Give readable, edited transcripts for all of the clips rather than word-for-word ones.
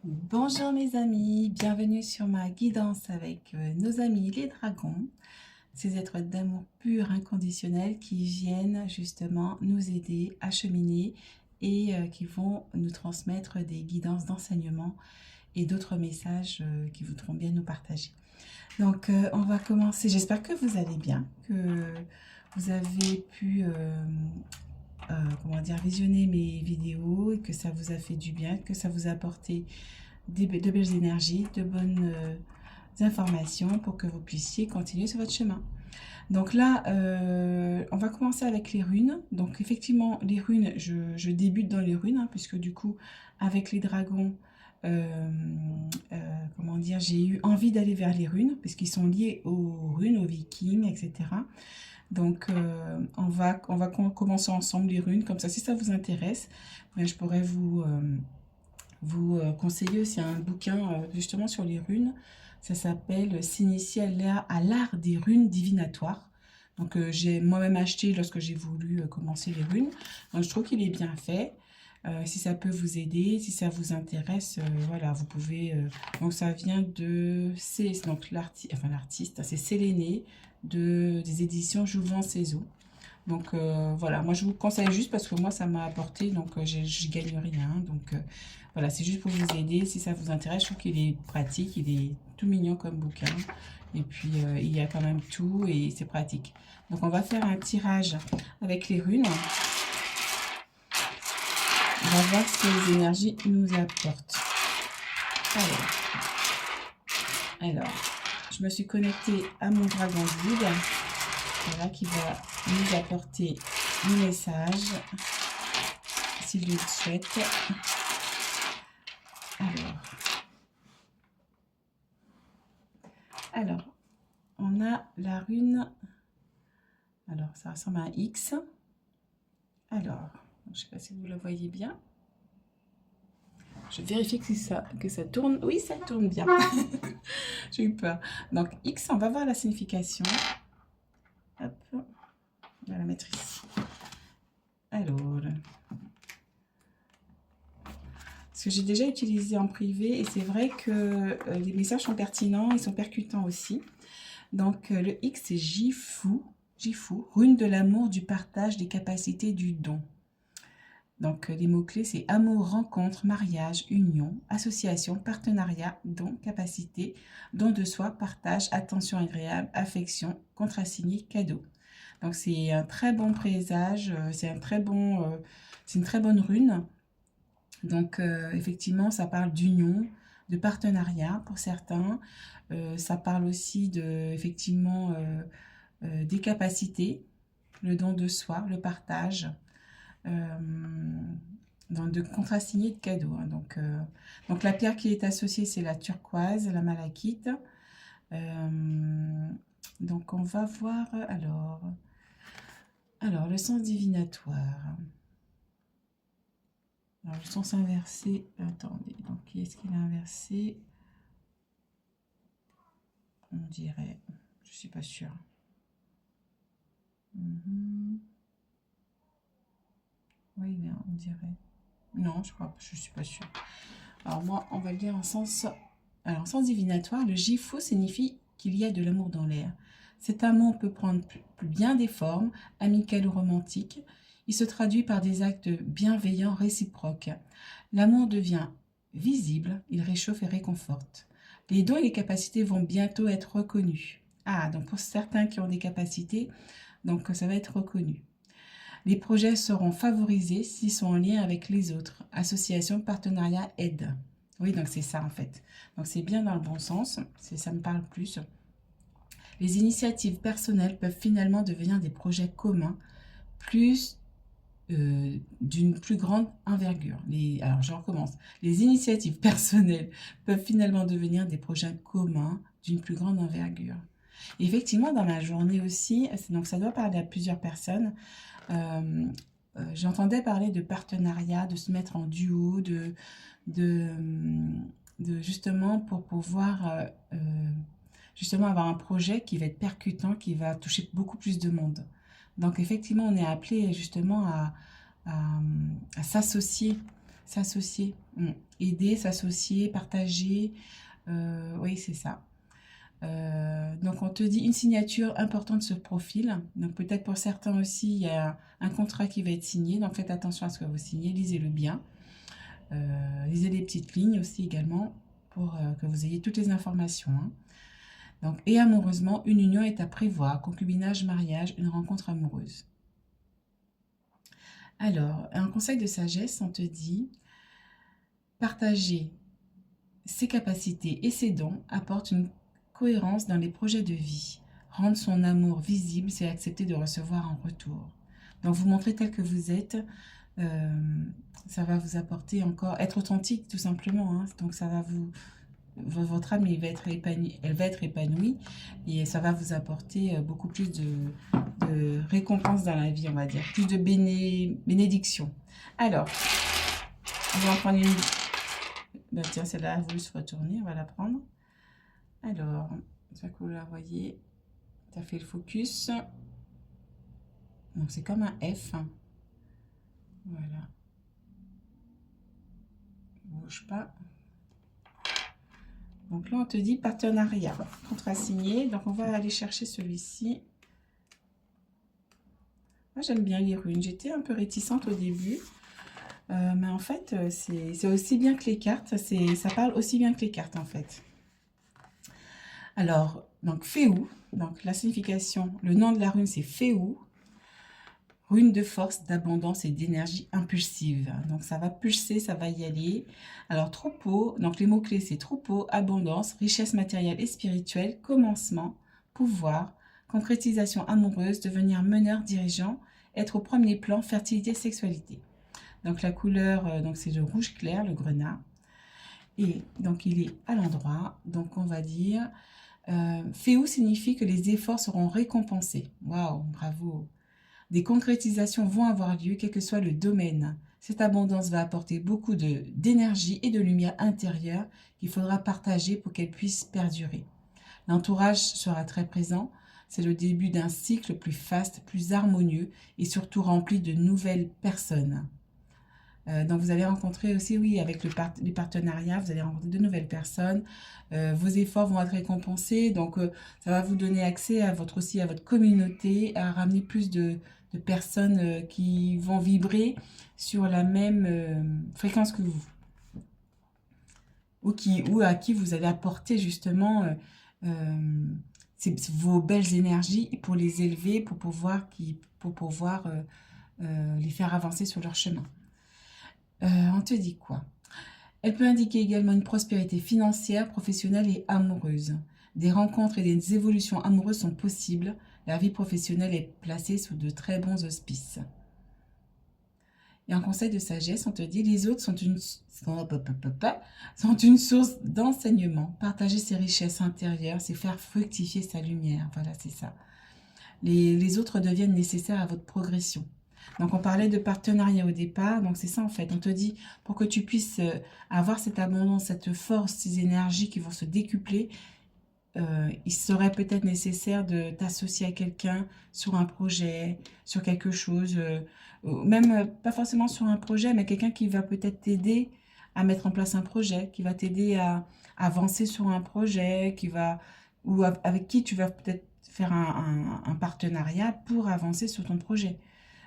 Bonjour mes amis, bienvenue sur ma guidance avec nos amis les dragons, ces êtres d'amour pur, inconditionnel qui viennent justement nous aider à cheminer et qui vont nous transmettre des guidances d'enseignement et d'autres messages qui voudront bien nous partager. Donc on va commencer, j'espère que vous allez bien, que vous avez pu comment dire, visionner mes vidéos et que ça vous a fait du bien, que ça vous a apporté de belles énergies, de bonnes informations pour que vous puissiez continuer sur votre chemin. Donc là, on va commencer avec les runes. Donc effectivement, les runes, je débute dans les runes, hein, puisque du coup, avec les dragons, comment dire, j'ai eu envie d'aller vers les runes, puisqu'ils sont liés aux runes, aux vikings, etc. Donc, on va commencer ensemble les runes, comme ça, si ça vous intéresse, je pourrais vous conseiller aussi un bouquin justement sur les runes. Ça s'appelle S'initier à l'art des runes divinatoires. Donc j'ai moi-même acheté lorsque j'ai voulu commencer les runes. Donc je trouve qu'il est bien fait. Si ça peut vous aider, si ça vous intéresse, voilà, vous pouvez. Donc ça vient de donc l'artiste, c'est Séléné des éditions Jouvence Cézot. Donc voilà, moi je vous conseille juste parce que moi ça m'a apporté, donc je gagne rien. Donc voilà, c'est juste pour vous aider. Si ça vous intéresse, je trouve qu'il est pratique, il est tout mignon comme bouquin. Et puis il y a quand même tout et c'est pratique. Donc on va faire un tirage avec les runes. On va voir ce que les énergies nous apportent. Alors, je me suis connectée à mon dragon guide. Voilà, qui va nous apporter un message s'il le souhaite. Alors, on a la rune. Alors, ça ressemble à un X. Alors, je ne sais pas si vous le voyez bien. Je vérifie que ça tourne. Oui, ça tourne bien. J'ai eu peur. Donc, X, on va voir la signification. Hop, on va la mettre ici. Alors, ce que j'ai déjà utilisé en privé et c'est vrai que les messages sont pertinents, ils sont percutants aussi. Donc, le X, c'est Jifu, rune de l'amour, du partage, des capacités, du don. Donc, les mots-clés, c'est amour, rencontre, mariage, union, association, partenariat, don, capacité, don de soi, partage, attention agréable, affection, contrat signé, cadeau. Donc, c'est un très bon présage, c'est une très bonne rune. Donc, effectivement, ça parle d'union, de partenariat pour certains. Ça parle aussi effectivement, des capacités, le don de soi, le partage, de contrats signés de cadeaux. Hein. Donc, la pierre qui est associée, c'est la turquoise, la malachite. Donc, on va voir alors le sens divinatoire. Alors, le sens inversé, attendez, donc qui est-ce qu'il a inversé? On dirait, je suis pas sûre. Oui, mais on dirait. Non, je suis pas sûre. Alors moi, on va le dire en sens. Alors, en sens divinatoire, le Jifu signifie qu'il y a de l'amour dans l'air. Cet amour peut prendre bien des formes, amicales ou romantiques. Il se traduit par des actes bienveillants réciproques. L'amour devient visible, il réchauffe et réconforte. Les dons et les capacités vont bientôt être reconnus. Ah, donc pour certains qui ont des capacités, donc ça va être reconnu. Les projets seront favorisés s'ils sont en lien avec les autres. Association, partenariat, aide. Oui, donc c'est ça en fait. Donc c'est bien dans le bon sens, ça me parle plus. Les initiatives personnelles peuvent finalement devenir des projets communs, d'une plus grande envergure. Alors je recommence. Les initiatives personnelles peuvent finalement devenir des projets communs d'une plus grande envergure. Et effectivement, dans ma journée aussi, donc ça doit parler à plusieurs personnes, j'entendais parler de partenariat, de se mettre en duo, de justement pour pouvoir justement avoir un projet qui va être percutant, qui va toucher beaucoup plus de monde. Donc effectivement, on est appelé justement à s'associer. s'associer. Aider, s'associer, partager. Oui, c'est ça. Donc, on te dit une signature importante se profile. Donc, peut-être pour certains aussi, il y a un contrat qui va être signé. Donc, faites attention à ce que vous signez. Lisez-le bien. Lisez les petites lignes aussi également pour que vous ayez toutes les informations. Hein. Donc, et amoureusement, une union est à prévoir. Concubinage, mariage, une rencontre amoureuse. Alors, un conseil de sagesse, on te dit partager ses capacités et ses dons apporte une cohérence dans les projets de vie. Rendre son amour visible, c'est accepter de recevoir en retour. Donc, vous montrer tel que vous êtes, ça va vous apporter encore, être authentique tout simplement. Hein. Donc, ça va votre âme elle va être épanouie et ça va vous apporter beaucoup plus de récompenses dans la vie, on va dire, plus de bénédictions. Alors, on va en prendre une. Ben, tiens, celle-là a voulu se retourner, on va la prendre. Alors, ça que vous la voyez, ça fait le focus. Donc, c'est comme un F. Voilà. Bouge pas. Donc là, on te dit partenariat, contrat signé. Donc, on va aller chercher celui-ci. Moi, j'aime bien les runes. J'étais un peu réticente au début. Mais en fait, c'est aussi bien que les cartes. Ça parle aussi bien que les cartes, en fait. Alors, donc, Féou. Donc, la signification, le nom de la rune, c'est Féou. Rune de force, d'abondance et d'énergie impulsive. Donc, ça va pulser, ça va y aller. Alors, troupeau. Donc, les mots-clés, c'est troupeau, abondance, richesse matérielle et spirituelle, commencement, pouvoir, concrétisation amoureuse, devenir meneur, dirigeant, être au premier plan, fertilité, sexualité. Donc, la couleur, donc c'est le rouge clair, le grenat. Et donc, il est à l'endroit. Donc, on va dire... Féou signifie que les efforts seront récompensés. Waouh, bravo. Des concrétisations vont avoir lieu, quel que soit le domaine. Cette abondance va apporter beaucoup d'énergie et de lumière intérieure qu'il faudra partager pour qu'elle puisse perdurer. L'entourage sera très présent. C'est le début d'un cycle plus faste, plus harmonieux et surtout rempli de nouvelles personnes. Donc, vous allez rencontrer aussi, oui, avec les partenariats, vous allez rencontrer de nouvelles personnes. Vos efforts vont être récompensés. Donc, ça va vous donner accès à votre communauté, à ramener plus de personnes qui vont vibrer sur la même fréquence que vous. Ou à qui vous allez apporter justement vos belles énergies pour les élever, pour pouvoir les faire avancer sur leur chemin. On te dit quoi? Elle peut indiquer également une prospérité financière, professionnelle et amoureuse. Des rencontres et des évolutions amoureuses sont possibles. La vie professionnelle est placée sous de très bons auspices. Et en conseil de sagesse, on te dit les autres sont une source d'enseignement. Partager ses richesses intérieures, c'est faire fructifier sa lumière. Voilà, c'est ça. Les autres deviennent nécessaires à votre progression. Donc, on parlait de partenariat au départ. Donc, c'est ça, en fait. On te dit, pour que tu puisses avoir cette abondance, cette force, ces énergies qui vont se décupler, il serait peut-être nécessaire de t'associer à quelqu'un sur un projet, sur quelque chose, même pas forcément sur un projet, mais quelqu'un qui va peut-être t'aider à mettre en place un projet, qui va t'aider à avancer sur un projet, ou avec qui tu vas peut-être faire un partenariat pour avancer sur ton projet.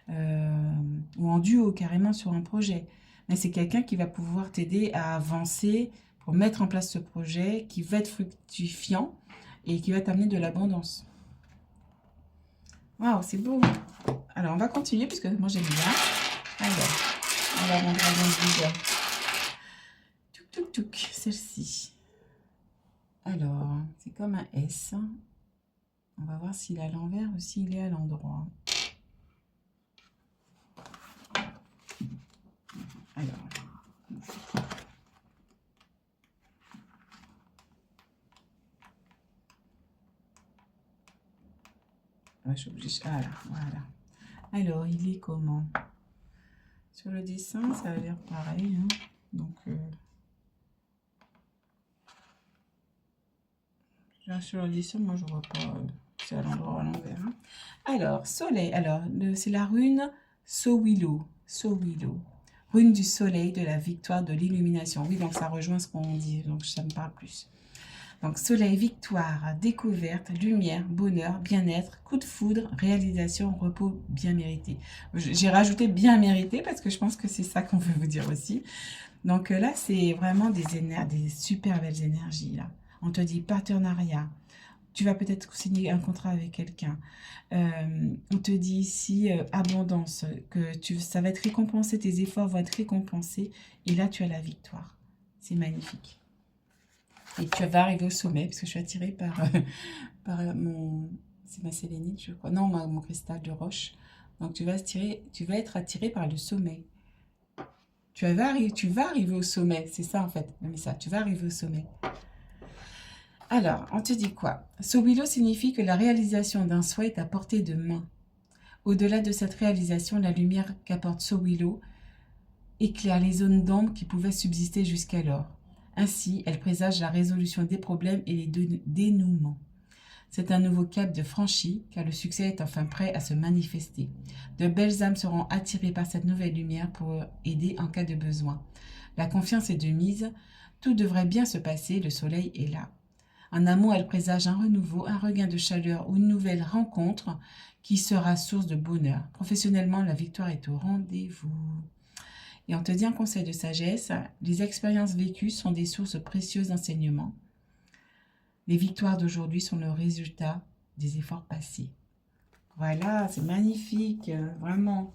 Ou en duo carrément sur un projet. Mais c'est quelqu'un qui va pouvoir t'aider à avancer pour mettre en place ce projet qui va être fructifiant et qui va t'amener de l'abondance. Waouh, c'est beau. Alors, on va continuer puisque moi j'aime bien. Alors, on va mon dragon vide. Touc, touc, touc, celle-ci. Alors, c'est comme un S. On va voir s'il est à l'envers ou s'il est à l'endroit. Alors, je suis obligée. Voilà. Alors, il est comment? Sur le dessin, ça a l'air pareil. Hein. Donc, là, sur le dessin, moi, je vois pas. C'est à l'endroit ou à l'envers. Hein. Alors, soleil. Alors, c'est la rune Sowilo. Sowilo. Rune du soleil, de la victoire, de l'illumination. Oui, donc ça rejoint ce qu'on dit, donc ça me parle plus. Donc, soleil, victoire, découverte, lumière, bonheur, bien-être, coup de foudre, réalisation, repos, bien mérité. J'ai rajouté bien mérité parce que je pense que c'est ça qu'on veut vous dire aussi. Donc là, c'est vraiment des super belles énergies, là. On te dit partenariat. Tu vas peut-être signer un contrat avec quelqu'un. On te dit ici abondance, que ça va être récompensé, tes efforts vont être récompensés. Et là, tu as la victoire. C'est magnifique. Et tu vas arriver au sommet, parce que je suis attirée par mon... C'est ma sélénite, je crois. Non, mon cristal de roche. Donc, tu vas être attiré par le sommet. Tu vas arriver au sommet. C'est ça, en fait, le message. Tu vas arriver au sommet. Alors, on te dit quoi? Sowilo signifie que la réalisation d'un souhait est à portée de main. Au-delà de cette réalisation, la lumière qu'apporte Sowilo éclaire les zones d'ombre qui pouvaient subsister jusqu'alors. Ainsi, elle présage la résolution des problèmes et les dénouements. C'est un nouveau cap de franchi, car le succès est enfin prêt à se manifester. De belles âmes seront attirées par cette nouvelle lumière pour aider en cas de besoin. La confiance est de mise, tout devrait bien se passer, le soleil est là. En amont, elle présage un renouveau, un regain de chaleur ou une nouvelle rencontre qui sera source de bonheur. Professionnellement, la victoire est au rendez-vous. Et on te dit un conseil de sagesse, les expériences vécues sont des sources précieuses d'enseignement. Les victoires d'aujourd'hui sont le résultat des efforts passés. Voilà, c'est magnifique, vraiment.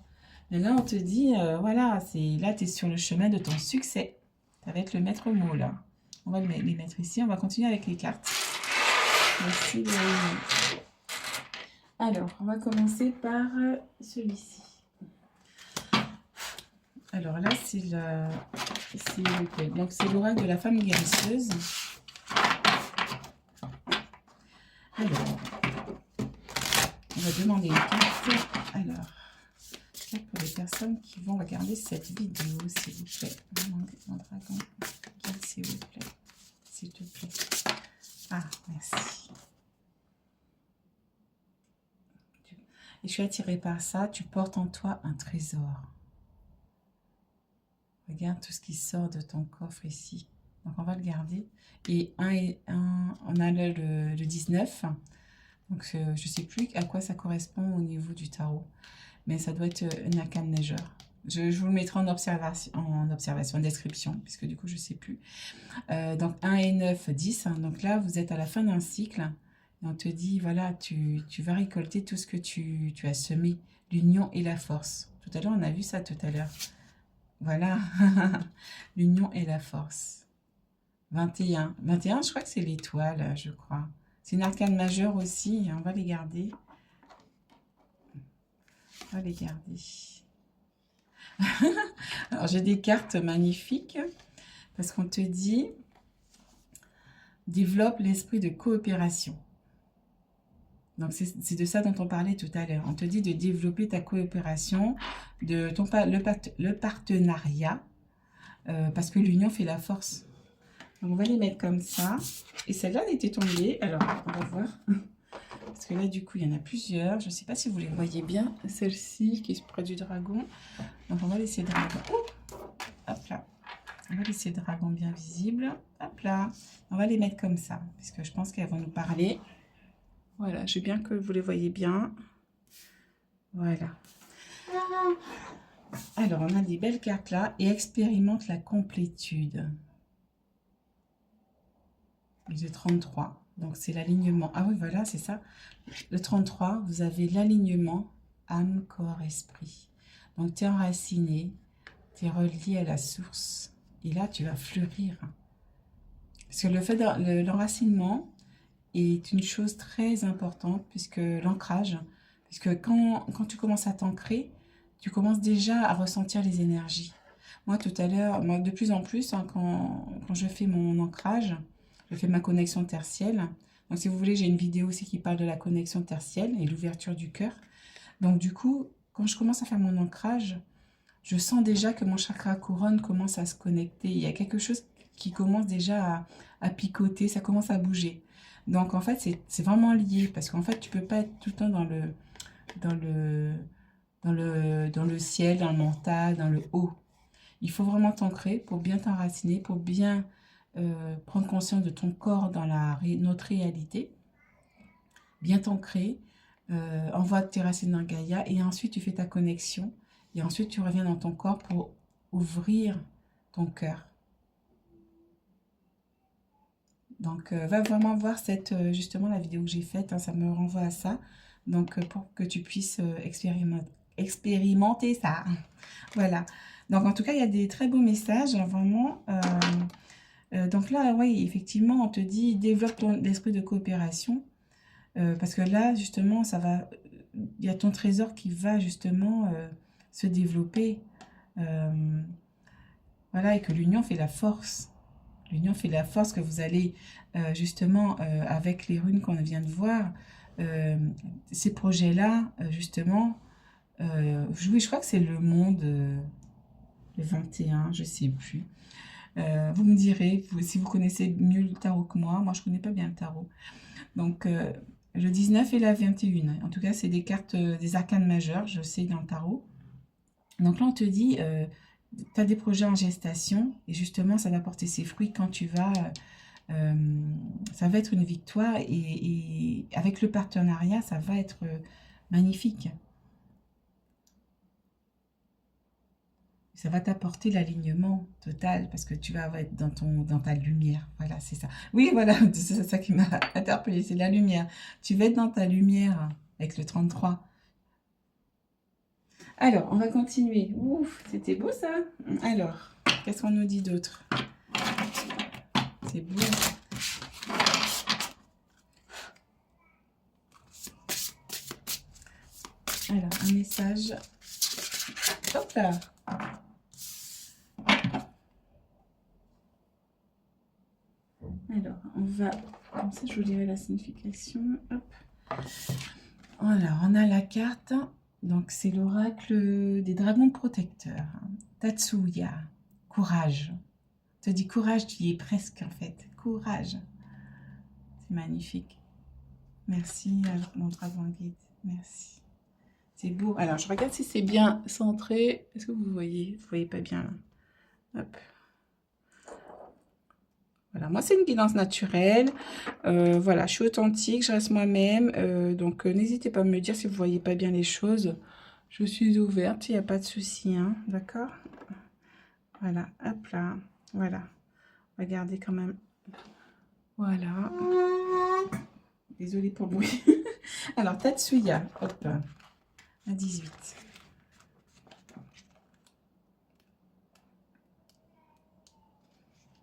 Et là, on te dit, voilà, là, tu es sur le chemin de ton succès. Ça va être le maître mot, là. On va les mettre ici, on va continuer avec les cartes. Merci. Alors, on va commencer par celui-ci. Alors là, c'est lequel? Donc, c'est l'oracle de la femme guérisseuse. Alors, on va demander une carte. Alors, pour les personnes qui vont regarder cette vidéo, s'il vous plaît. Mon dragon, s'il vous plaît. S'il te plaît. Ah, merci. Et je suis attirée par ça. Tu portes en toi un trésor. Regarde tout ce qui sort de ton coffre ici. Donc, on va le garder. Et on a le 19. Donc, je ne sais plus à quoi ça correspond au niveau du tarot. Mais ça doit être un arcane majeur. Je vous le mettrai en observation, description, puisque du coup, je ne sais plus. Donc, 1 et 9, 10. Donc là, vous êtes à la fin d'un cycle. Et on te dit, voilà, tu vas récolter tout ce que tu as semé. L'union et la force. Tout à l'heure, on a vu ça tout à l'heure. Voilà, l'union et la force. 21. 21, je crois que c'est l'étoile, je crois. C'est une arcane majeure aussi, on va les garder. On va les garder. Alors, j'ai des cartes magnifiques, parce qu'on te dit, développe l'esprit de coopération. Donc, c'est de ça dont on parlait tout à l'heure. On te dit de développer ta coopération, le partenariat, parce que l'union fait la force. Donc, on va les mettre comme ça. Et celle-là, elle était tombée. Alors, on va voir. Parce que là, du coup, il y en a plusieurs. Je ne sais pas si vous les voyez bien. Celle-ci, qui est près du dragon. Donc, on va laisser le dragon. Hop là. On va laisser le dragon bien visible. Hop là. On va les mettre comme ça. Parce que je pense qu'elles vont nous parler. Voilà, je veux bien que vous les voyez bien. Voilà. Alors, on a des belles cartes là. Et expérimente la complétude. Le 33. Donc, c'est l'alignement. Ah oui, voilà, c'est ça. Le 33, vous avez l'alignement âme, corps, esprit. Donc, tu es enraciné. Tu es relié à la source. Et là, tu vas fleurir. Parce que le fait de l'enracinement est une chose très importante, puisque l'ancrage, puisque quand tu commences à t'ancrer, tu commences déjà à ressentir les énergies. Moi, tout à l'heure, de plus en plus, hein, quand je fais mon ancrage, je fais ma connexion tertielle. Donc, si vous voulez, j'ai une vidéo aussi qui parle de la connexion tertielle et l'ouverture du cœur. Donc, du coup, quand je commence à faire mon ancrage, je sens déjà que mon chakra couronne commence à se connecter. Il y a quelque chose qui commence déjà à picoter, ça commence à bouger. Donc, en fait, c'est vraiment lié parce qu'en fait, tu peux pas être tout le temps dans le ciel, dans le mental, dans le haut. Il faut vraiment t'ancrer pour bien t'enraciner, pour bien prendre conscience de ton corps dans notre réalité, bien t'ancrer, envoie tes racines dans Gaïa, et ensuite tu fais ta connexion, et ensuite tu reviens dans ton corps pour ouvrir ton cœur. Donc, va vraiment voir justement la vidéo que j'ai faite, hein, ça me renvoie à ça. Donc, pour que tu puisses expérimenter ça. Voilà. Donc, en tout cas, il y a des très beaux messages, hein, vraiment. Donc là, oui, effectivement, on te dit, développe l'esprit de coopération. Parce que là, justement, il y a ton trésor qui va justement se développer. Voilà, et que l'union fait la force. L'union fait la force, que vous allez justement, avec les runes qu'on vient de voir, ces projets-là, justement, oui, je crois que c'est le monde, le 21, je ne sais plus. Vous me direz, si vous connaissez mieux le tarot que moi, je ne connais pas bien le tarot. Donc, le 19 et la 21, en tout cas, c'est des cartes, des arcanes majeures, je sais, dans le tarot. Donc là, on te dit, tu as des projets en gestation, et justement, ça va porter ses fruits quand tu vas... ça va être une victoire, et avec le partenariat, ça va être magnifique. Ça va t'apporter l'alignement total, parce que tu vas être dans ta lumière. Voilà, c'est ça. Oui, voilà, c'est ça qui m'a interpellée, c'est la lumière. Tu vas être dans ta lumière avec le 33. Alors, on va continuer. Ouf, c'était beau ça. Alors, qu'est-ce qu'on nous dit d'autre? C'est beau. Alors, un message. Hop là. Alors, on va... Comme ça, je vous dirai la signification. Hop. Alors, on a la carte. Donc, c'est l'oracle des dragons protecteurs. Tatsuya. Courage. Je te dis courage, tu y es presque en fait. Courage. C'est magnifique. Merci, mon dragon guide. Merci. C'est beau. Alors, je regarde si c'est bien centré. Est-ce que vous voyez? Vous voyez pas bien là. Hop. Voilà, moi, c'est une guidance naturelle. Voilà, je suis authentique, je reste moi-même. Donc, n'hésitez pas à me dire si vous ne voyez pas bien les choses. Je suis ouverte, il n'y a pas de souci, hein, d'accord? Voilà, hop là. Voilà. Regardez quand même. Voilà. Désolée pour le bruit. Alors, Tatsuya, hop, à 18.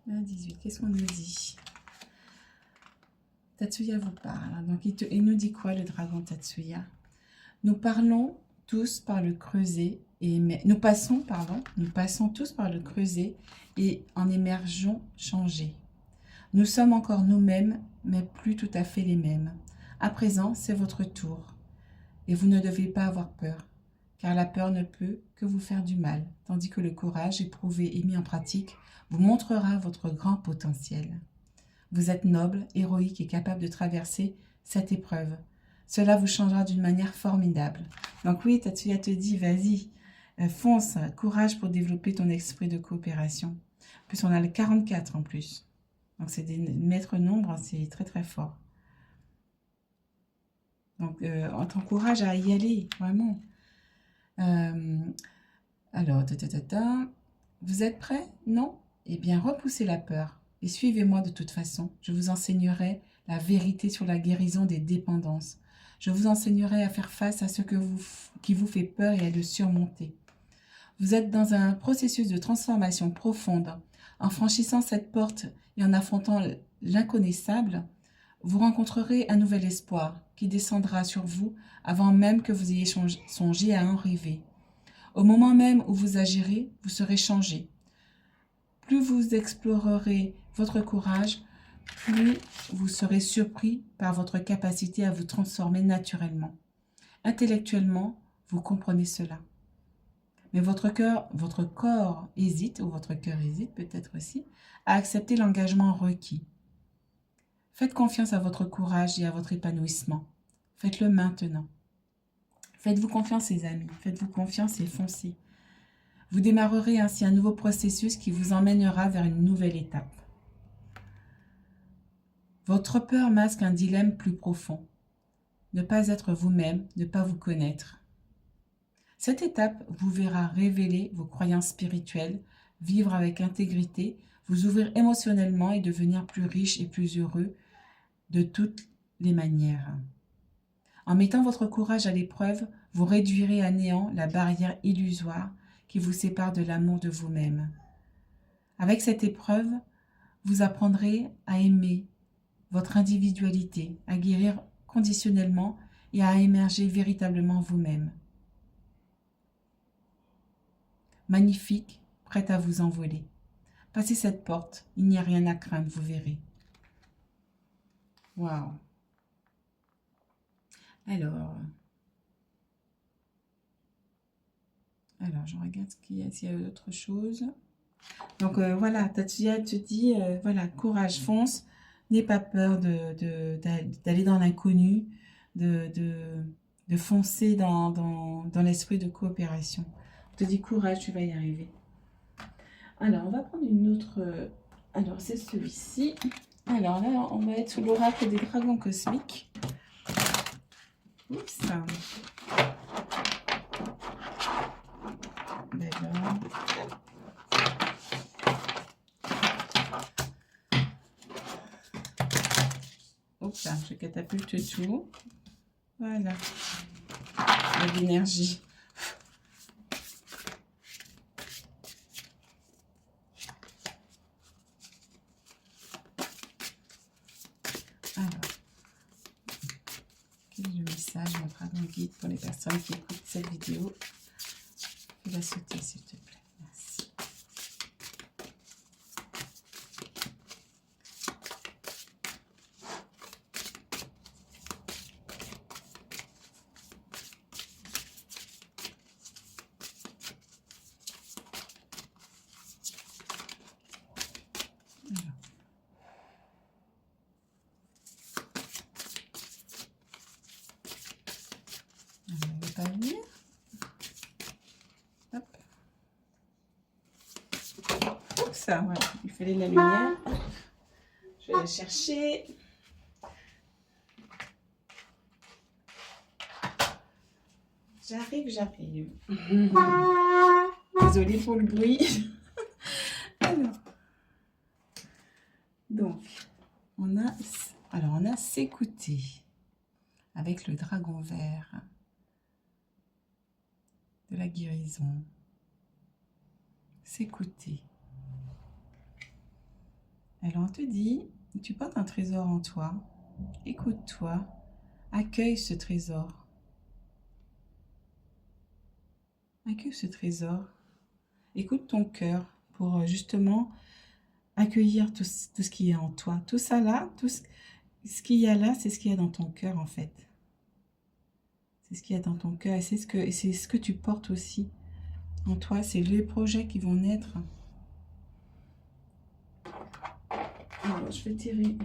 À 18, qu'est-ce qu'on nous dit? Tatsuya vous parle. Donc, il nous dit quoi, le dragon Tatsuya? Nous parlons tous par le creuset et nous passons tous par le creuset et en émergeons changés. Nous sommes encore nous-mêmes, mais plus tout à fait les mêmes. À présent, c'est votre tour. Et vous ne devez pas avoir peur, car la peur ne peut que vous faire du mal, tandis que le courage éprouvé et mis en pratique vous montrera votre grand potentiel. Vous êtes noble, héroïque et capable de traverser cette épreuve. Cela vous changera d'une manière formidable. Donc oui, Tatsuya te dit, vas-y, fonce, courage pour développer ton esprit de coopération. En plus, on a le 44 en plus. Donc c'est des maîtres nombres, c'est très très fort. Donc on t'encourage à y aller, vraiment. Alors, vous êtes prêts? Non? Eh bien, repoussez la peur et suivez-moi de toute façon. Je vous enseignerai la vérité sur la guérison des dépendances. Je vous enseignerai à faire face à ce qui vous fait peur et à le surmonter. Vous êtes dans un processus de transformation profonde. En franchissant cette porte et en affrontant l'inconnaissable, vous rencontrerez un nouvel espoir qui descendra sur vous avant même que vous ayez songé à en rêver. Au moment même où vous agirez, vous serez changé. Plus vous explorerez votre courage, plus vous serez surpris par votre capacité à vous transformer naturellement. Intellectuellement, vous comprenez cela. Mais votre corps hésite, ou votre cœur hésite peut-être aussi, à accepter l'engagement requis. Faites confiance à votre courage et à votre épanouissement. Faites-le maintenant. Faites-vous confiance, les amis. Faites-vous confiance et foncez. Vous démarrerez ainsi un nouveau processus qui vous emmènera vers une nouvelle étape. Votre peur masque un dilemme plus profond. Ne pas être vous-même, ne pas vous connaître. Cette étape vous verra révéler vos croyances spirituelles, vivre avec intégrité, vous ouvrir émotionnellement et devenir plus riche et plus heureux de toutes les manières. En mettant votre courage à l'épreuve, vous réduirez à néant la barrière illusoire qui vous sépare de l'amour de vous-même. Avec cette épreuve, vous apprendrez à aimer votre individualité, à guérir conditionnellement et à émerger véritablement vous-même. Magnifique, prête à vous envoler. Passez cette porte, il n'y a rien à craindre, vous verrez. Waouh! Alors, je regarde s'il y a autre chose. Donc, voilà, Tatsuya te dit, voilà, courage, fonce. N'aie pas peur d'aller dans l'inconnu, de foncer dans l'esprit de coopération. On te dit courage, tu vas y arriver. Alors, on va prendre une autre... alors, c'est celui-ci. Alors là, on va être sous l'oracle des dragons cosmiques. Oups. D'accord. Oups, je catapulte tout. Voilà. De l'énergie. Alors, quel est le message, mon dragon guide pour les personnes qui écoutent cette vidéo? Fais-la sauter, s'il te plaît. Merci. Ça, voilà. Il fallait de la lumière. Je vais la chercher. J'arrive. Désolée pour le bruit. Alors. Donc, on a s'écouter avec le dragon vert de la guérison. S'écouter. Alors, on te dit, tu portes un trésor en toi. Écoute-toi. Accueille ce trésor. Accueille ce trésor. Écoute ton cœur pour justement accueillir tout ce qui est en toi. Tout ça là, tout ce qu'il y a là, c'est ce qu'il y a dans ton cœur en fait. C'est ce qu'il y a dans ton cœur et c'est ce que tu portes aussi en toi. C'est les projets qui vont naître. Alors, je vais tirer.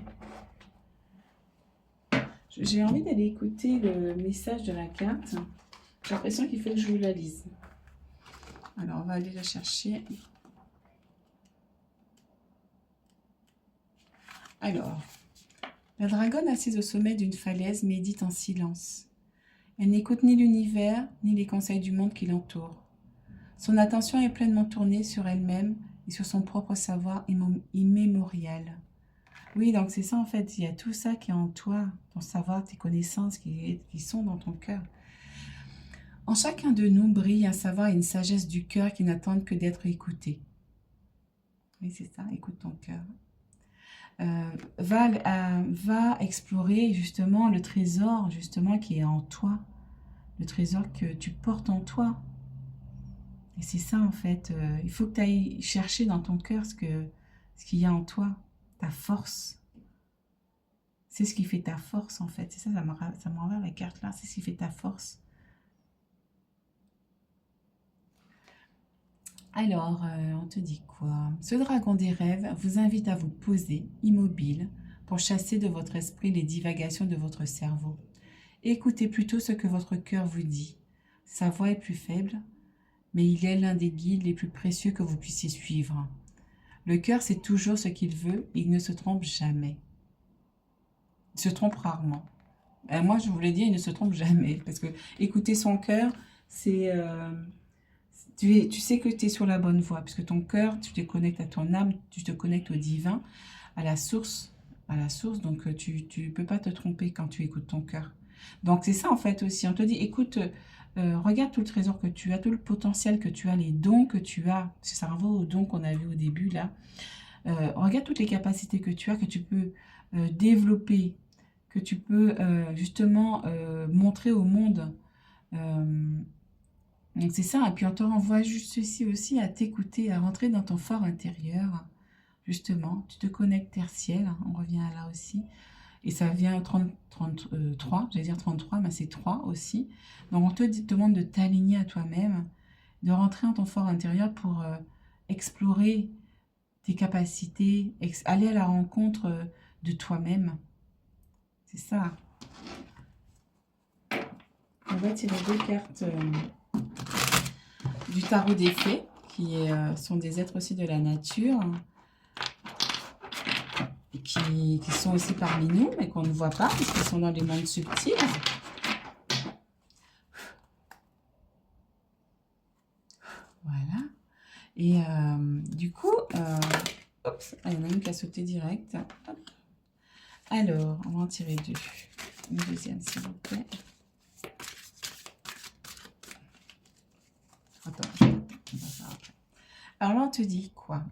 J'ai envie d'aller écouter le message de la carte. J'ai l'impression qu'il faut que je vous la lise. Alors, on va aller la chercher. Alors, la dragonne assise au sommet d'une falaise médite en silence. Elle n'écoute ni l'univers, ni les conseils du monde qui l'entoure. Son attention est pleinement tournée sur elle-même et sur son propre savoir immémorial. Oui, donc c'est ça en fait, il y a tout ça qui est en toi, ton savoir, tes connaissances qui sont dans ton cœur. En chacun de nous brille un savoir et une sagesse du cœur qui n'attendent que d'être écoutés. Oui, c'est ça, écoute ton cœur. Va explorer justement le trésor justement qui est en toi, le trésor que tu portes en toi. Et c'est ça en fait, il faut que tu ailles chercher dans ton cœur ce qu'il y a en toi, ta force. C'est ce qui fait ta force en fait, c'est ça, ça m'envoie la carte là, c'est ce qui fait ta force. Alors, on te dit quoi? Ce dragon des rêves vous invite à vous poser, immobile, pour chasser de votre esprit les divagations de votre cerveau. Écoutez plutôt ce que votre cœur vous dit. Sa voix est plus faible, mais il est l'un des guides les plus précieux que vous puissiez suivre. Le cœur sait toujours ce qu'il veut et il ne se trompe jamais. Il se trompe rarement. Moi, je vous l'ai dit, il ne se trompe jamais. Parce que écouter son cœur, c'est... tu sais que tu es sur la bonne voie. Puisque ton cœur, tu te connectes à ton âme, tu te connectes au divin, à la source. Donc, tu ne peux pas te tromper quand tu écoutes ton cœur. Donc, c'est ça en fait aussi. On te dit, écoute, regarde tout le trésor que tu as, tout le potentiel que tu as, les dons que tu as. Parce que ça renvoie aux dons qu'on a vus au début, là. Regarde toutes les capacités que tu as, que tu peux développer, que tu peux justement montrer au monde. Donc c'est ça, et puis on te renvoie juste ceci aussi à t'écouter, à rentrer dans ton fort intérieur, justement. Tu te connectes terre-ciel, on revient à là aussi. Et ça vient 33, j'allais dire 33, mais c'est 3 aussi. Donc on te demande de t'aligner à toi-même, de rentrer dans ton fort intérieur pour explorer tes capacités, aller à la rencontre de toi-même. C'est ça. On va tirer 2 cartes du tarot des fées, qui sont des êtres aussi de la nature, et qui sont aussi parmi nous, mais qu'on ne voit pas, parce qu'ils sont dans les mondes subtils. Voilà. Et du coup, oups, il y en a une qui a sauté direct. Hop. Alors, on va en tirer 2. Une deuxième, s'il vous plaît. Attends, on va faire après. Alors là, on te dit quoi?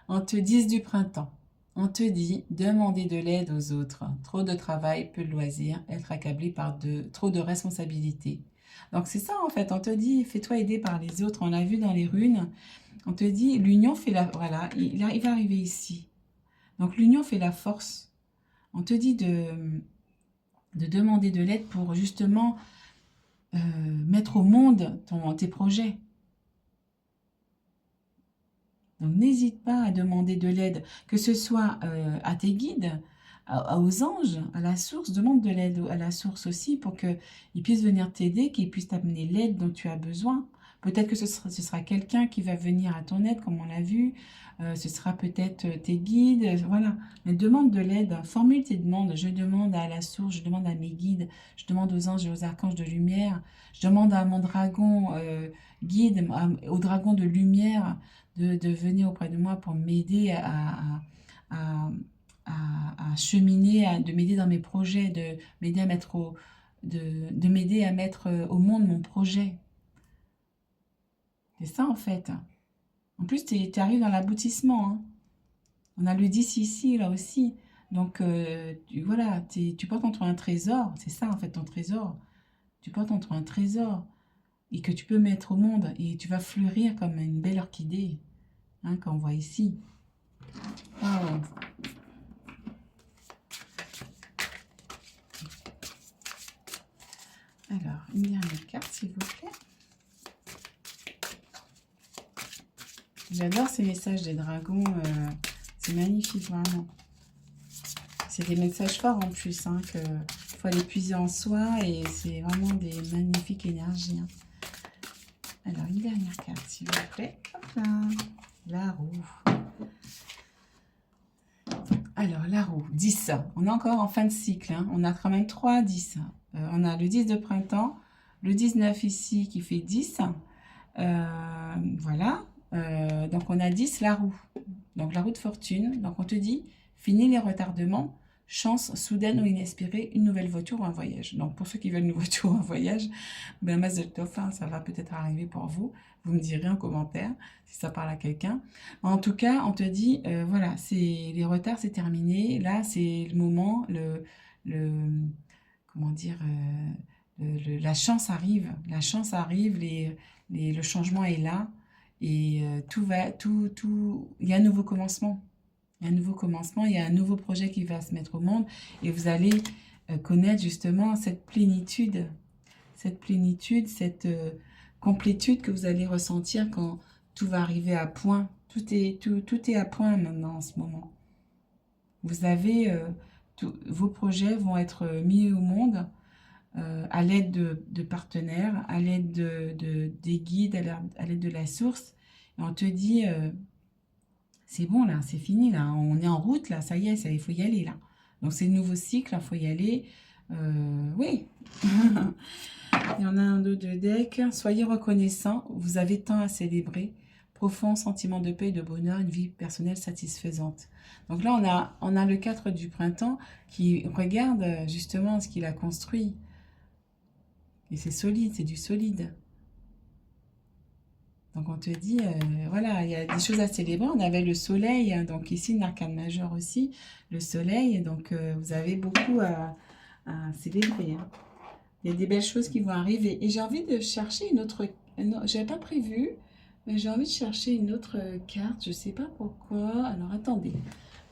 On te dit du printemps. On te dit demander de l'aide aux autres. Trop de travail, peu de loisirs, être accablé par trop de responsabilités. Donc c'est ça en fait, on te dit fais-toi aider par les autres. On l'a vu dans les runes. On te dit l'union fait la... Voilà, il va arriver ici. Donc l'union fait la force. On te dit de demander de l'aide pour justement mettre au monde tes projets. Donc n'hésite pas à demander de l'aide, que ce soit à tes guides, aux anges, à la source. Demande de l'aide à la source aussi pour qu'ils puissent venir t'aider, qu'ils puissent t'amener l'aide dont tu as besoin. Peut-être que ce sera quelqu'un qui va venir à ton aide, comme on l'a vu. Ce sera peut-être tes guides, voilà. Mais demande de l'aide, formule tes demandes. Je demande à la source, je demande à mes guides, je demande aux anges et aux archanges de lumière, je demande à mon dragon guide, au dragon de lumière, de venir auprès de moi pour m'aider à cheminer, de m'aider dans mes projets, de m'aider à mettre de m'aider à mettre au monde mon projet. C'est ça en fait. En plus, tu arrives dans l'aboutissement. Hein. On a le 10 ici, là aussi. Donc, voilà, tu portes entre un trésor. C'est ça en fait ton trésor. Tu portes entre un trésor et que tu peux mettre au monde. Et tu vas fleurir comme une belle orchidée. Hein, qu'on voit ici. Oh. Alors, une dernière carte, s'il vous plaît. J'adore ces messages des dragons. C'est magnifique, vraiment. C'est des messages forts en plus, hein, qu'il faut aller puiser en soi. Et c'est vraiment des magnifiques énergies. Hein. Alors, une dernière carte, s'il vous plaît. Hop là. La roue. Alors, la roue, 10. On est encore en fin de cycle. Hein. On a quand même 3 10. On a le 10 de printemps, le 19 ici qui fait 10. Voilà. Donc, on a 10, la roue. Donc, la roue de fortune. Donc, on te dit, fini les retardements, chance soudaine ou inespérée, une nouvelle voiture ou un voyage. Donc, pour ceux qui veulent une voiture ou un voyage, ben, Mazel Tov, hein, ça va peut-être arriver pour vous. Vous me direz en commentaire si ça parle à quelqu'un. En tout cas, on te dit, voilà, les retards, c'est terminé. Là, c'est le moment, comment dire, la chance arrive. La chance arrive, le changement est là. Et il y a un nouveau commencement. Il y a un nouveau commencement, il y a un nouveau projet qui va se mettre au monde. Et vous allez connaître justement cette plénitude, cette complétude que vous allez ressentir quand tout va arriver à point. Tout est à point maintenant en ce moment. Vous avez, vos projets vont être mis au monde. à l'aide de partenaires, à l'aide des guides, à l'aide de la source. Et on te dit, c'est bon là, c'est fini là, on est en route là, ça y est, il faut y aller là. Donc c'est le nouveau cycle, il faut y aller. Oui. Il y en a un dos de deck. Soyez reconnaissants, vous avez tant à célébrer. Profond sentiment de paix et de bonheur, une vie personnelle satisfaisante. Donc là, on a le 4 du printemps qui regarde justement ce qu'il a construit. Et c'est solide, c'est du solide. Donc on te dit, voilà, il y a des choses à célébrer. On avait le soleil, hein, donc ici une arcane majeure aussi, le soleil. Donc vous avez beaucoup à célébrer. Hein. Il y a des belles choses qui vont arriver. Et j'ai envie de chercher une autre... Non, j'avais pas prévu, mais j'ai envie de chercher une autre carte. Je sais pas pourquoi. Alors attendez,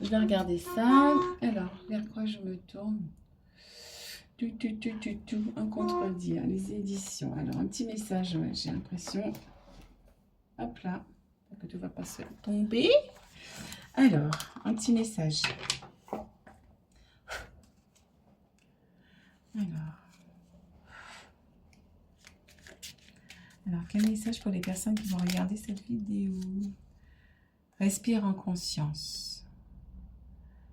je vais regarder ça. Alors, vers quoi je me tourne? Un contredire, les éditions. Alors, un petit message, ouais, j'ai l'impression. Hop là, que tout va pas se tomber. Alors, un petit message. Alors, quel message pour les personnes qui vont regarder cette vidéo? Respire en conscience.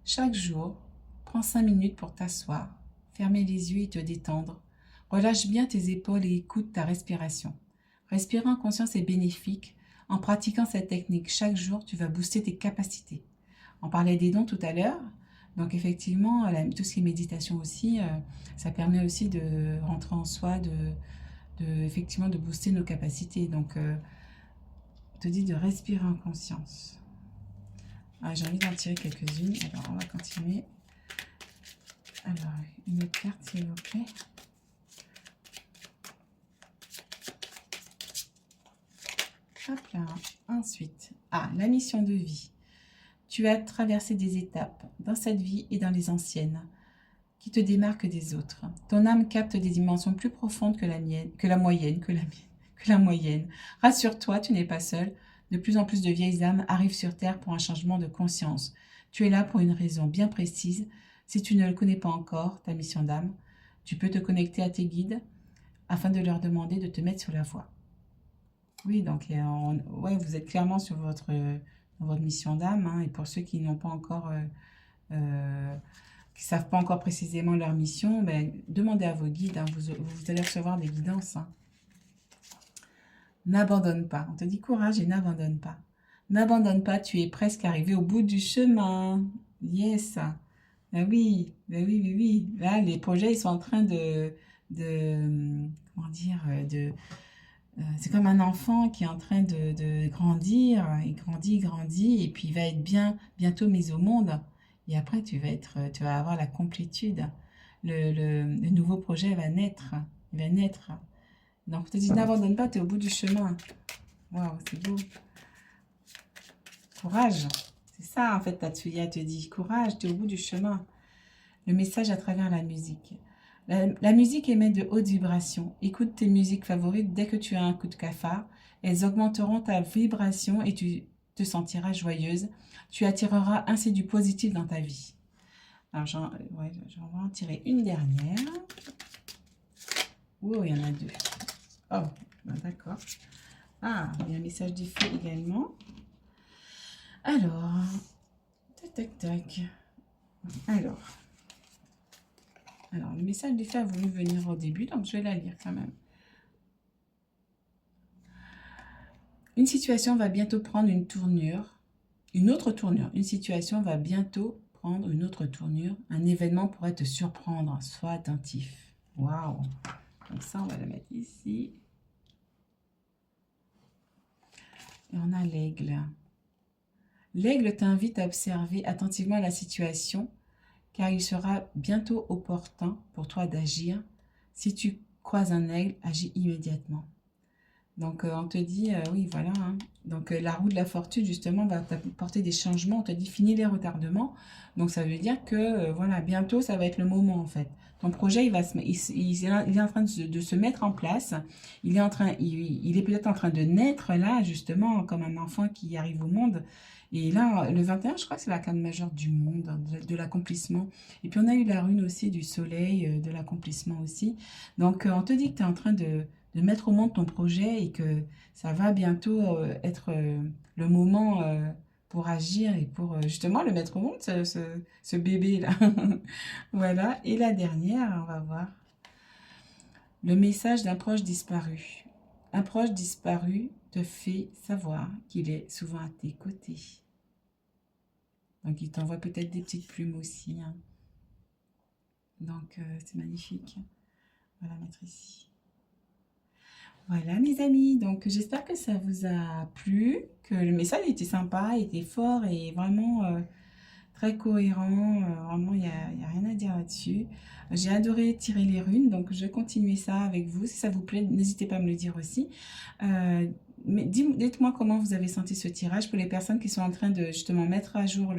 Chaque jour, prends 5 minutes pour t'asseoir, fermer les yeux et te détendre. Relâche bien tes épaules et écoute ta respiration. Respirer en conscience est bénéfique. En pratiquant cette technique chaque jour, tu vas booster tes capacités. On parlait des dons tout à l'heure. Donc effectivement, tout ce qui est méditation aussi, ça permet aussi de rentrer en soi, effectivement de booster nos capacités. Donc, je te dis de respirer en conscience. Ah, j'ai envie d'en tirer quelques-unes. Alors, on va continuer. Alors, une autre carte, s'il vous plaît. Hop là. Ensuite, la mission de vie. Tu as traversé des étapes dans cette vie et dans les anciennes qui te démarquent des autres. Ton âme capte des dimensions plus profondes que la moyenne. Rassure-toi, tu n'es pas seul. De plus en plus de vieilles âmes arrivent sur Terre pour un changement de conscience. Tu es là pour une raison bien précise. Si tu ne le connais pas encore, ta mission d'âme, tu peux te connecter à tes guides afin de leur demander de te mettre sur la voie. Oui, donc ouais, vous êtes clairement sur votre mission d'âme. Hein, et pour ceux qui n'ont pas encore... qui ne savent pas encore précisément leur mission, ben, demandez à vos guides. Hein, vous allez recevoir des guidances. Hein. N'abandonne pas. On te dit courage et n'abandonne pas. N'abandonne pas, tu es presque arrivé au bout du chemin. Yes. Ben oui, ben oui, oui, oui. Là, les projets, ils sont en train comment dire, c'est comme un enfant qui est en train de grandir. Il grandit, et puis il va être bientôt mis au monde. Et après, tu vas avoir la complétude. Le nouveau projet va naître. Il va naître. Donc, je te dis, n'abandonne pas, tu es au bout du chemin. Waouh, c'est beau. Courage. C'est ça, en fait, Tatsuya te dit. Courage, tu es au bout du chemin. Le message à travers la musique. La musique émet de hautes vibrations. Écoute tes musiques favorites dès que tu as un coup de cafard. Elles augmenteront ta vibration et tu te sentiras joyeuse. Tu attireras ainsi du positif dans ta vie. Alors, j'en vais en tirer une dernière. Oh, il y en a deux. Oh, ben d'accord. Ah, il y a un message du feu également. Alors, tac. Alors, le message du feu a voulu venir au début, donc je vais la lire quand même. Une situation va bientôt prendre une autre tournure. Une situation va bientôt prendre une autre tournure. Un événement pourrait te surprendre. Sois attentif. Waouh! Donc ça, on va le mettre ici. Et on a l'aigle. L'aigle t'invite à observer attentivement la situation, car il sera bientôt opportun pour toi d'agir. Si tu croises un aigle, agis immédiatement. Donc, on te dit, oui, voilà. Hein. Donc, la roue de la fortune, justement, va t'apporter des changements. On te dit, finis les retardements. Donc, ça veut dire que, voilà, bientôt, ça va être le moment, en fait. Ton projet, il est en train de se mettre en place. Il est peut-être en train de naître, là, justement, comme un enfant qui arrive au monde. Et là, le 21, je crois que c'est l'arcane majeure du monde, hein, de l'accomplissement. Et puis on a eu la rune aussi du soleil, de l'accomplissement aussi. Donc on te dit que tu es en train de mettre au monde ton projet et que ça va bientôt être le moment pour agir et pour justement le mettre au monde, ce bébé-là. Voilà. Et la dernière, on va voir. Le message d'un proche disparu. Un proche disparu te fait savoir qu'il est souvent à tes côtés. Donc, il t'envoie peut-être des petites plumes aussi, hein. Donc, c'est magnifique. On va la mettre ici. Voilà, mes amis. Donc, j'espère que ça vous a plu, que le message était sympa, était fort et vraiment très cohérent. Vraiment, il n'y a rien à dire là-dessus. J'ai adoré tirer les runes, donc je vais continuer ça avec vous. Si ça vous plaît, n'hésitez pas à me le dire aussi. Mais dites-moi comment vous avez senti ce tirage pour les personnes qui sont en train de justement mettre à jour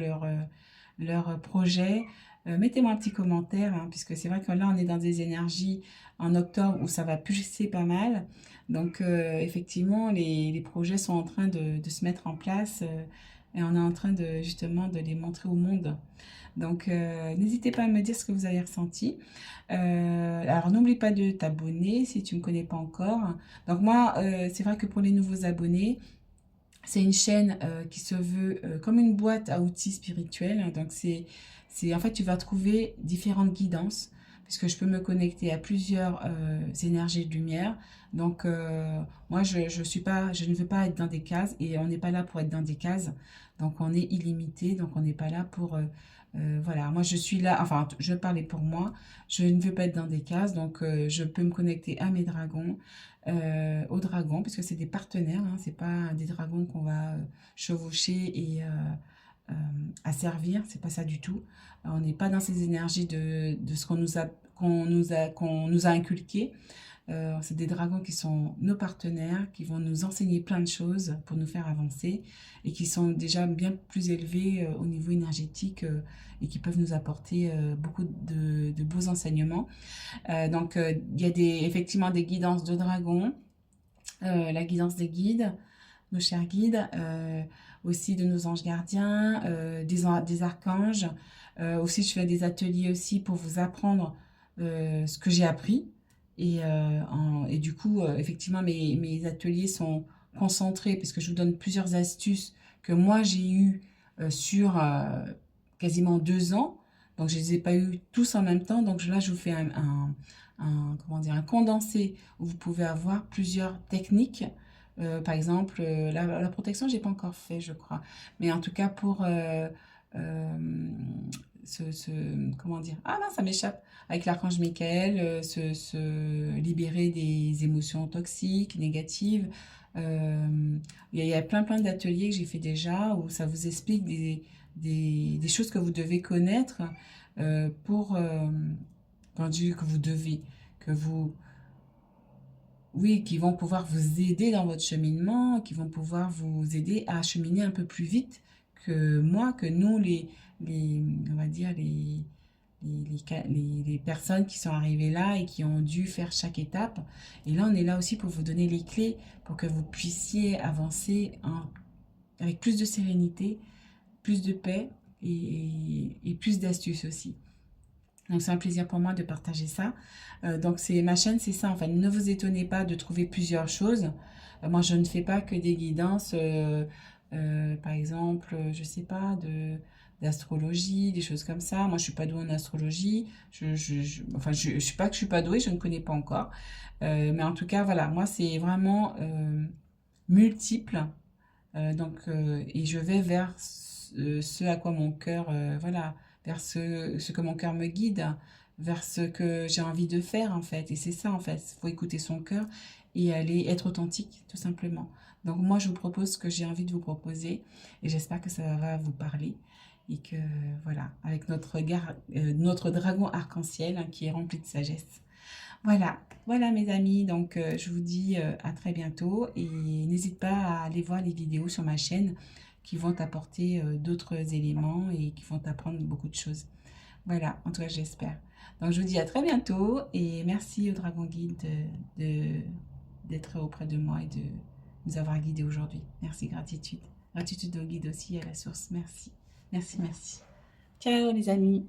leur projet. Mettez-moi un petit commentaire, hein, puisque c'est vrai que là, on est dans des énergies en octobre où ça va pulser pas mal. Donc, effectivement, les projets sont en train de se mettre en place et on est en train de justement de les montrer au monde. Donc, n'hésitez pas à me dire ce que vous avez ressenti. Alors, n'oublie pas de t'abonner si tu ne me connais pas encore. Donc, moi, c'est vrai que pour les nouveaux abonnés, c'est une chaîne qui se veut comme une boîte à outils spirituels. Donc, en fait, tu vas trouver différentes guidances, puisque je peux me connecter à plusieurs énergies de lumière. Donc, moi, je ne veux pas être dans des cases et on n'est pas là pour être dans des cases. Donc, on est illimité, donc on n'est pas là pour... voilà, moi je suis là, enfin je parlais pour moi, je ne veux pas être dans des cases, donc je peux me connecter à mes dragons, aux dragons, puisque c'est des partenaires, hein, c'est pas des dragons qu'on va chevaucher et asservir, c'est pas ça du tout. On n'est pas dans ces énergies de ce qu'on nous a inculqué. C'est des dragons qui sont nos partenaires, qui vont nous enseigner plein de choses pour nous faire avancer et qui sont déjà bien plus élevés au niveau énergétique et qui peuvent nous apporter beaucoup de beaux enseignements. Donc, il y a effectivement des guidances de dragons, la guidance des guides, nos chers guides, aussi de nos anges gardiens, des archanges. Aussi, je fais des ateliers aussi pour vous apprendre ce que j'ai appris. Et du coup, effectivement, mes ateliers sont concentrés parce que je vous donne plusieurs astuces que moi j'ai eues sur quasiment 2 ans. Donc, je ne les ai pas eues tous en même temps. Donc, là, je vous fais comment dire, un condensé où vous pouvez avoir plusieurs techniques. Par exemple, la protection, j'ai pas encore fait, je crois. Mais en tout cas, pour comment dire? Ah non, ça m'échappe. Avec l'archange Michael, se libérer des émotions toxiques, négatives. Il y a plein d'ateliers que j'ai fait déjà où ça vous explique des choses que vous devez connaître pour que vous devez, que vous oui, qui vont pouvoir vous aider dans votre cheminement, qui vont pouvoir vous aider à cheminer un peu plus vite que moi, que nous, on va dire, les personnes qui sont arrivées là et qui ont dû faire chaque étape. Et là, on est là aussi pour vous donner les clés pour que vous puissiez avancer avec plus de sérénité, plus de paix et plus d'astuces aussi. Donc, c'est un plaisir pour moi de partager ça. Donc, ma chaîne, c'est ça. Enfin, ne vous étonnez pas de trouver plusieurs choses. Moi, je ne fais pas que des guidances, par exemple, je sais pas, d'astrologie, des choses comme ça. Moi, je suis pas douée en astrologie. Enfin, je suis pas que je suis pas douée, je ne connais pas encore. Mais en tout cas, voilà, moi, c'est vraiment multiple. Et je vais vers ce à quoi mon cœur, voilà, vers ce que mon cœur me guide, vers ce que j'ai envie de faire en fait. Et c'est ça en fait, il faut écouter son cœur et aller être authentique tout simplement. Donc moi je vous propose ce que j'ai envie de vous proposer et j'espère que ça va vous parler et que voilà, avec notre dragon arc-en-ciel hein, qui est rempli de sagesse. Voilà mes amis, donc je vous dis à très bientôt et n'hésite pas à aller voir les vidéos sur ma chaîne qui vont t'apporter d'autres éléments et qui vont t'apprendre beaucoup de choses. Voilà, en tout cas j'espère. Donc je vous dis à très bientôt et merci au Dragon Guide d'être auprès de moi et de nous avoir guidés aujourd'hui. Merci, gratitude. Gratitude au guide aussi, à la source. Merci. Merci, merci. Ciao les amis.